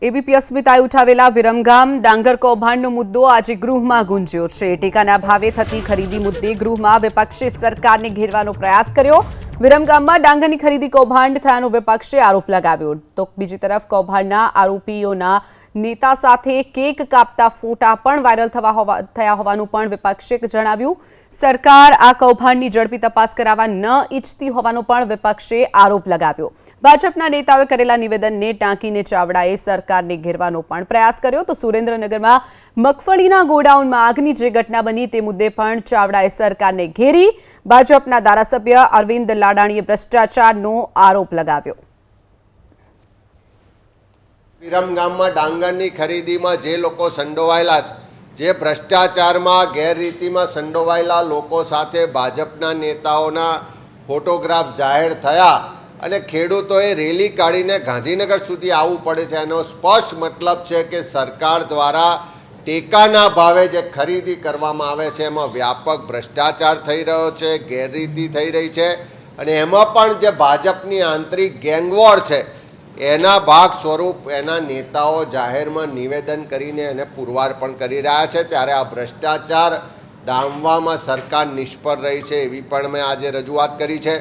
ABP અસ્મિતાએ ઉઠાવેલા Viramgam ડાંગર કૌભાંડનો મુદ્દો આજે ગૃહમાં ગુંજ્યો છે। ટેકાના ભાવે થતી ખરીદી મુદ્દે ગૃહમાં વિપક્ષે સરકારને ઘેરવાનો પ્રયાસ કર્યો। વિરમગામમાં ડાંગરની ખરીદી કૌભાંડ થયાનો વિપક્ષે આરોપ લગાવ્યો, તો બીજી તરફ કૌભાંડના આરોપીઓના નેતા સાથે કેક કાપતા ફોટા પણ વાયરલ થયા હોવાનું પણ વિપક્ષે જણાવ્યું। સરકાર આ કૌભાંડની ઝડપી તપાસ કરાવવા ન ઈચ્છતી હોવાનો પણ વિપક્ષે આરોપ લગાવ્યો। ભાજપના નેતાઓએ કરેલા નિવેદનને ટાંકીને ચાવડાએ સરકારને ઘેરવાનો પણ પ્રયાસ કર્યો। તો સુરેન્દ્રનગરમાં મગફળીના ગોડાઉનમાં આગની જે ઘટના બની તે મુદ્દે પણ ચાવડાએ સરકારને ઘેરી। ભાજપના ધારાસભ્ય અરવિંદ લાડાણીએ ભ્રષ્ટાચારનો આરોપ લગાવ્યો। વિરમગામમાં ડાંગરની ખરીદીમાં જે લોકો સંડોવાયેલા છે, જે ભ્રષ્ટાચારમાં ગેરરીતિમાં સંડોવાયેલા લોકો સાથે ભાજપના નેતાઓના ફોટોગ્રાફ જાહેર થયા અને ખેડૂતોએ રેલી કાઢીને ગાંધીનગર સુધી આવવું પડે છે, એનો સ્પષ્ટ મતલબ છે કે સરકાર દ્વારા ટેકાના ભાવે જે ખરીદી કરવામાં આવે છે એમાં વ્યાપક ભ્રષ્ટાચાર થઈ રહ્યો છે, ગેરરીતિ થઈ રહી છે અને એમાં પણ જે ભાજપની આંતરિક ગેંગવોર છે એના ભાગ સ્વરૂપ એના નેતાઓ જાહેરમાં નિવેદન કરીને એને પુરવાર પણ કરી રહ્યા છે। ત્યારે આ ભ્રષ્ટાચાર ડામવામાં સરકાર નિષ્ફળ રહી છે એવી પણ મેં આજે રજૂઆત કરી છે।